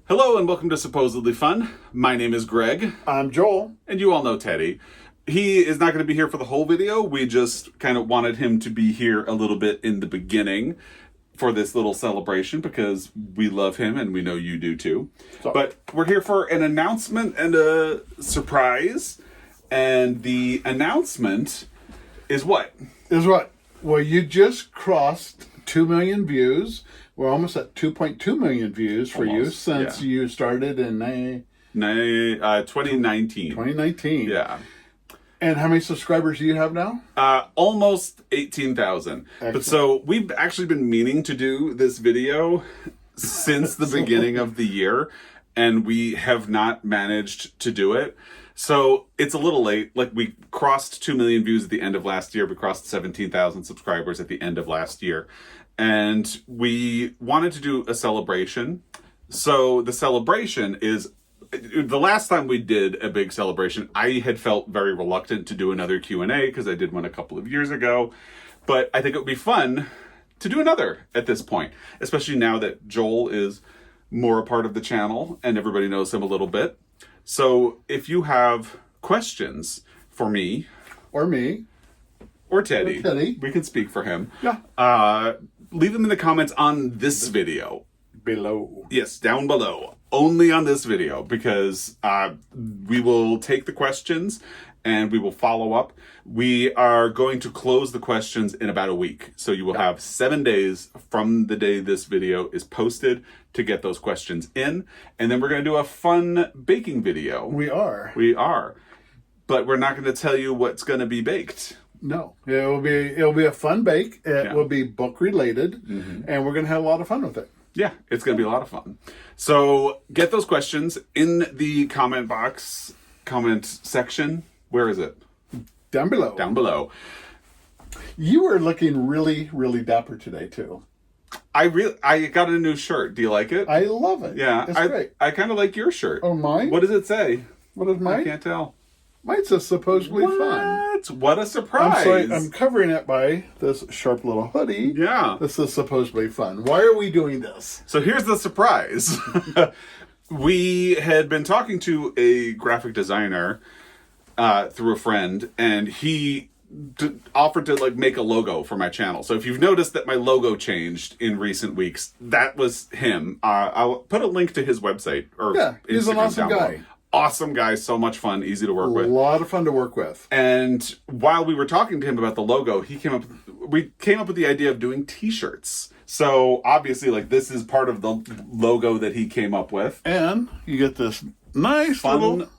Hello and welcome to Supposedly Fun. My name is Greg. I'm Joel. And you all know Teddy. He is not going to be here for the whole video. We just kind of wanted him to be here a little bit in the beginning for this little celebration because we love him and we know you do too. But we're here for an announcement and a surprise. And the announcement is what? Well, you just crossed 2 million views. We're almost at 2.2 million views for you since you started in 2019. 2019. Yeah. And how many subscribers do you have now? Almost 18,000. But so we've actually been meaning to do this video since the beginning of the year, and we have not managed to do it. So it's a little late. Like, we crossed 2 million views at the end of last year. We crossed 17,000 subscribers at the end of last year. And we wanted to do a celebration. So the celebration is, the last time we did a big celebration, I had felt very reluctant to do another Q&A because I did one a couple of years ago. But I think it would be fun to do another at this point, especially now that Joel is more a part of the channel and everybody knows him a little bit. So if you have questions for me, or me, or Teddy, we can speak for him. Yeah. Leave them in the comments on this video. Below. Yes, down below. Only on this video, because we will take the questions and we will follow up. We are going to close the questions in about a week. So you will have 7 days from the day this video is posted to get those questions in. And then we're going to do a fun baking video. We are. But we're not going to tell you what's going to be baked. No, it'll be a fun bake. It will be book related, and we're going to have a lot of fun with it. Yeah, it's going to be a lot of fun. So get those questions in the comment box, comment section. Where is it? Down below. Down below. You were looking really, really dapper today too. I got a new shirt. Do you like it? I love it. Yeah, it's great. I kind of like your shirt. Oh, mine? What does it say? What is mine? I can't tell. Mine says supposedly fun. What a surprise. I'm sorry, I'm covering it by this sharp little hoodie. Yeah. This is supposedly fun. Why are we doing this? So here's the surprise. We had been talking to a graphic designer through a friend, and he offered to make a logo for my channel. So if you've noticed that my logo changed in recent weeks, that was him. I'll put a link to his website. He's an awesome guy. Below. Awesome guy, so much fun, easy to work with. A lot of fun to work with. And while we were talking to him about the logo, we came up with the idea of doing t-shirts. So obviously, this is part of the logo that he came up with. And you get this nice fun little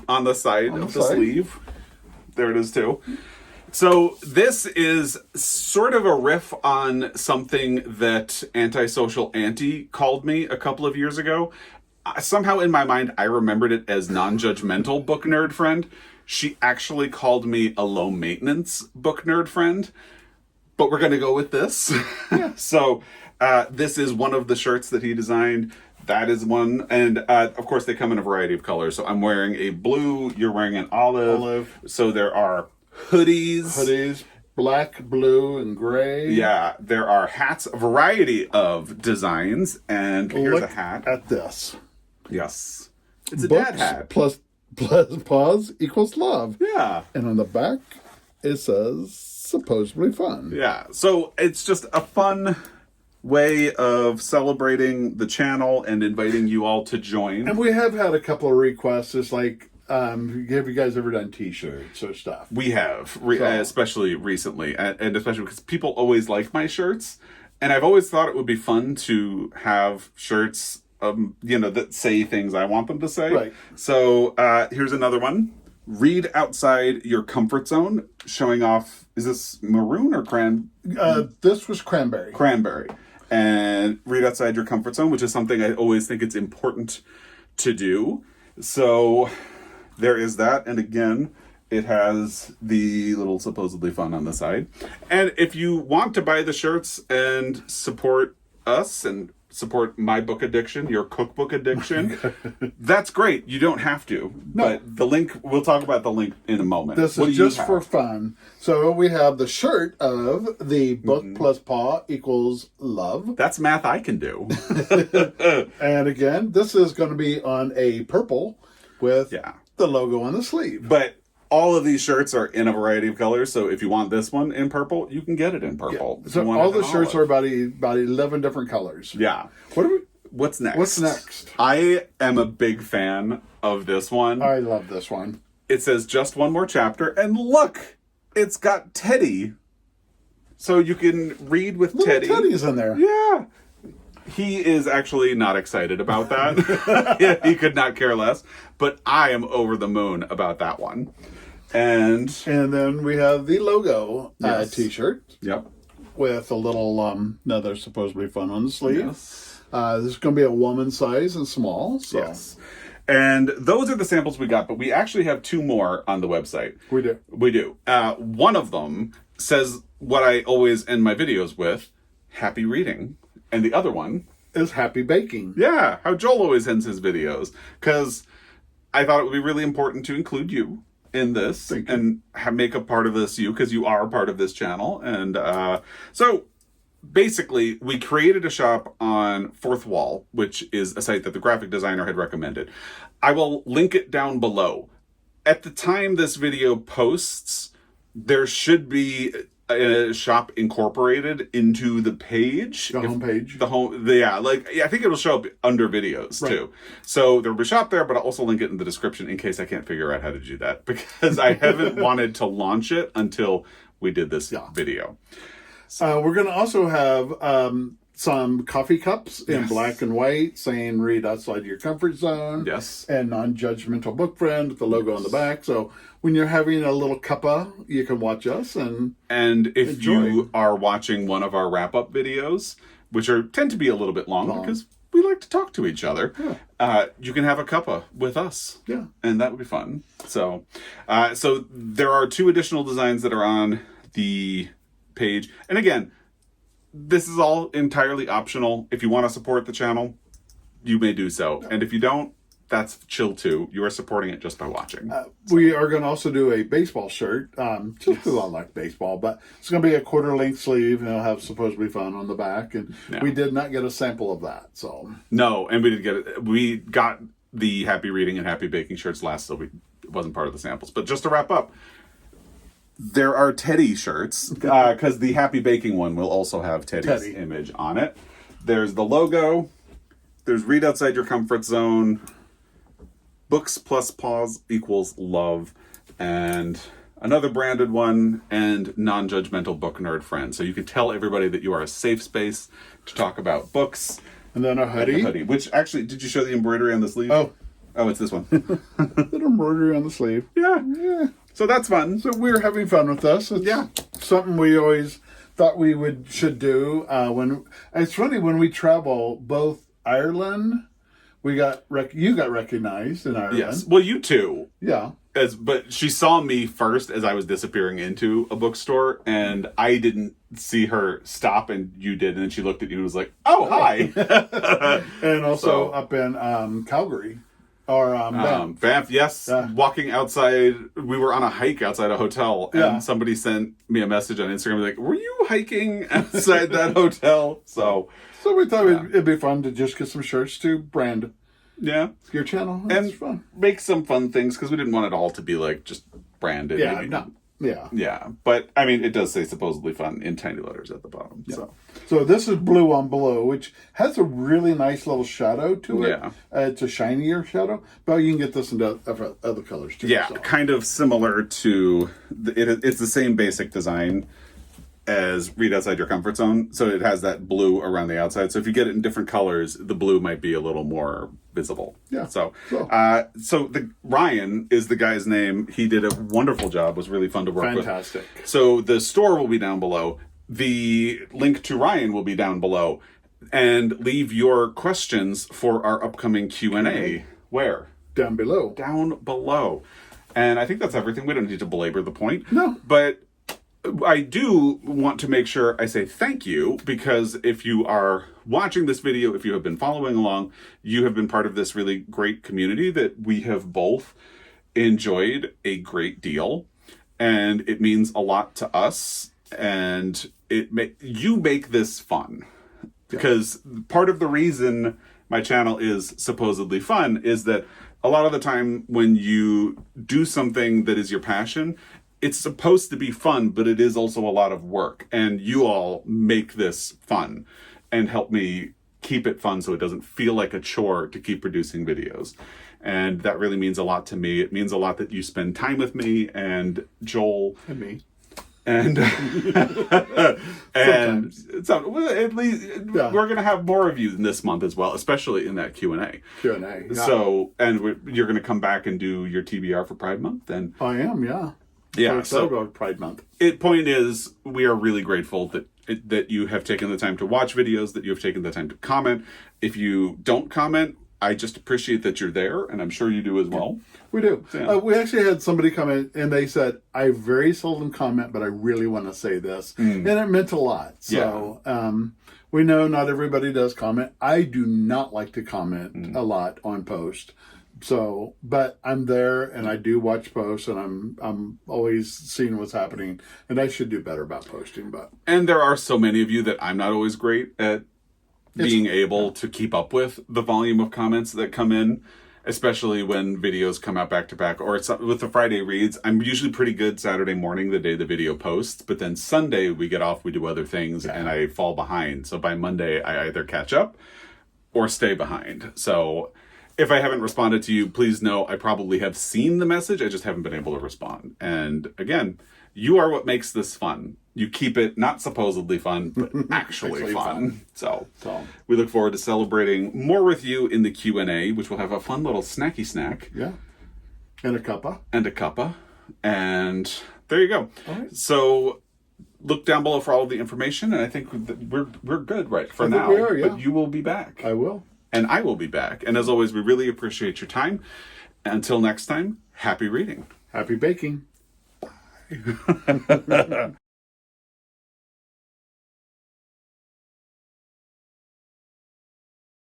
on the side of the sleeve. There it is too. So this is sort of a riff on something that Antisocial Auntie called me a couple of years ago. Somehow in my mind, I remembered it as non-judgmental book nerd friend. She actually called me a low-maintenance book nerd friend. But we're going to go with this. Yeah. So this is one of the shirts that he designed. That is one. And of course, they come in a variety of colors. So I'm wearing a blue. You're wearing an olive. So there are hoodies. Black, blue, and gray. Yeah, there are hats, a variety of designs. And here's a hat. At this. Yes. It's a Books dad hat. Plus pause equals love. Yeah. And on the back, it says supposedly fun. Yeah. So it's just a fun way of celebrating the channel and inviting you all to join. And we have had a couple of requests. It's like, have you guys ever done t-shirts or stuff? We have, especially recently. And especially because people always like my shirts. And I've always thought it would be fun to have shirts that say things I want them to say. Right. So here's another one. Read outside your comfort zone, showing off, is this maroon or this was cranberry. Cranberry. And read outside your comfort zone, which is something I always think it's important to do. So there is that. And again, it has the little supposedly fun on the side. And if you want to buy the shirts and support us and support my book addiction, your cookbook addiction, that's great. You don't have to. No. But the link, we'll talk about the link in a moment. This What do is you just have? for fun. So we have the shirt of the book Mm-hmm. plus paw equals love. That's math I can do. And again, this is going to be on a purple with Yeah. the logo on the sleeve. But all of these shirts are in a variety of colors, so if you want this one in purple, you can get it in purple. If you So want all it the in shirts olive. are about 11 different colors. Yeah. What are we? What's next? What's next? I am a big fan of this one. I love this one. It says just one more chapter, and look, it's got Teddy. So you can read with Little Teddy. Teddy's in there. Yeah. He is actually not excited about that. Yeah, he could not care less. But I am over the moon about that one. And And then we have the logo Yes. t-shirt yep. with a little another supposedly fun on the sleeve. Yes. This is going to be a woman size and small. So Yes. And those are the samples we got, but we actually have two more on the website. we do. We do. One of them says what I always end my videos with, happy reading. And the other one, Is happy baking. yeah, how Joel always ends his videos. Because I thought it would be really important to include you in this Thank you. and make a part of this you, because you are a part of this channel. And so basically, we created a shop on Fourth Wall, which is a site that the graphic designer had recommended. I will link it down below. At the time this video posts, there should be a shop incorporated into the page. The homepage. I think it'll show up under videos too. So there'll be a shop there, but I'll also link it in the description in case I can't figure out how to do that, because I haven't wanted to launch it until we did this video. We're going to also have some coffee cups in Yes. black and white saying read outside your comfort zone. Yes. And non-judgmental book friend with the logo on the back. So when you're having a little cuppa, you can watch us and And if Enjoy. you are watching one of our wrap-up videos, which tend to be a little bit long. Because we like to talk to each other, you can have a cuppa with us. Yeah. And that would be fun. So there are two additional designs that are on the page. And again, this is all entirely optional. If you want to support the channel, you may do so. And if you don't, that's chill too. You are supporting it just by watching. we are going to also do a baseball shirt. Just because I like baseball, but it's going to be a quarter-length sleeve and it'll have supposedly fun on the back. And we did not get a sample of that. So No, and we didn't get it. We got the Happy Reading and Happy Baking shirts last, so it wasn't part of the samples. But just to wrap up, there are Teddy shirts, because the Happy Baking one will also have Teddy's Teddy. image on it. There's the logo. There's Read Outside Your Comfort Zone. Books plus pause equals love. And another branded one, and non-judgmental book nerd friend. So you can tell everybody that you are a safe space to talk about books. and then a hoodie. Hoodie, which actually, did you show the embroidery on the sleeve? Oh, Oh, it's this one. little embroidery on the sleeve. Yeah. So that's fun. So we're having fun with this. It's something we always thought we should do. When it's funny, when we travel, both Ireland, you got recognized in Ireland. Yes. Well, you too. Yeah. But she saw me first as I was disappearing into a bookstore, and I didn't see her stop, and you did, and then she looked at you and was like, "Oh, hi." And also So- up in Calgary or Banff. Banff, yes. Walking outside, we were on a hike outside a hotel, and somebody sent me a message on Instagram like, "Were you hiking outside that hotel?" So we thought it'd be fun to just get some shirts to brand yeah, your channel. and It's fun. make some fun things, because we didn't want it all to be like just branded. Yeah, Maybe- no. Yeah. Yeah, but I mean, it does say supposedly fun in tiny letters at the bottom. So So this is blue on below, which has a really nice little shadow to it. Yeah. It's a shinier shadow, but you can get this into other colors too. yeah, so. kind of similar to it's the same basic design as Read Outside Your Comfort Zone. So it has that blue around the outside. So if you get it in different colors, the blue might be a little more visible. Yeah. So Cool. so the Ryan is the guy's name. He did a wonderful job. It was really fun to work with. Fantastic. So the store will be down below. The link to Ryan will be down below. And leave your questions for our upcoming Q&A. Where? Down below. Down below. And I think that's everything. We don't need to belabor the point. No. But I do want to make sure I say thank you, because if you are watching this video, if you have been following along, you have been part of this really great community that we have both enjoyed a great deal, and it means a lot to us, and you make this fun. Because part of the reason my channel is supposedly fun is that a lot of the time when you do something that is your passion, it's supposed to be fun, but it is also a lot of work. And you all make this fun and help me keep it fun so it doesn't feel like a chore to keep producing videos. And that really means a lot to me. It means a lot that you spend time with me and Joel. And me. And and so, well, at least we're gonna have more of you this month as well, especially in that Q&A. Q&A. Yeah. So, and you're gonna come back and do your TBR for Pride Month, and I am, yeah. Yeah. So about Pride Month. Point is, we are really grateful that you have taken the time to watch videos, that you have taken the time to comment. If you don't comment, I just appreciate that you're there, and I'm sure you do as well. We do. Yeah. We actually had somebody come in, and they said, I very seldom comment, but I really want to say this. And it meant a lot. So we know not everybody does comment. I do not like to comment a lot on post. So, but I'm there, and I do watch posts, and I'm always seeing what's happening, and I should do better about posting. And there are so many of you that I'm not always great at being able to keep up with the volume of comments that come in, especially when videos come out back to back, or it's with the Friday reads. I'm usually pretty good Saturday morning, the day the video posts, but then Sunday we get off, we do other things, and I fall behind. So by Monday, I either catch up or stay behind. So if I haven't responded to you, please know I probably have seen the message. I just haven't been able to respond. And again, you are what makes this fun. You keep it not supposedly fun, but actually fun. So we look forward to celebrating more with you in the Q&A, which will have a fun little snacky snack. Yeah. And a cuppa. And there you go. All right. So look down below for all of the information, and I think we're good right for now. We are, yeah. But you will be back. I will. And I will be back. And as always, we really appreciate your time. Until next time, happy reading. Happy baking. Bye.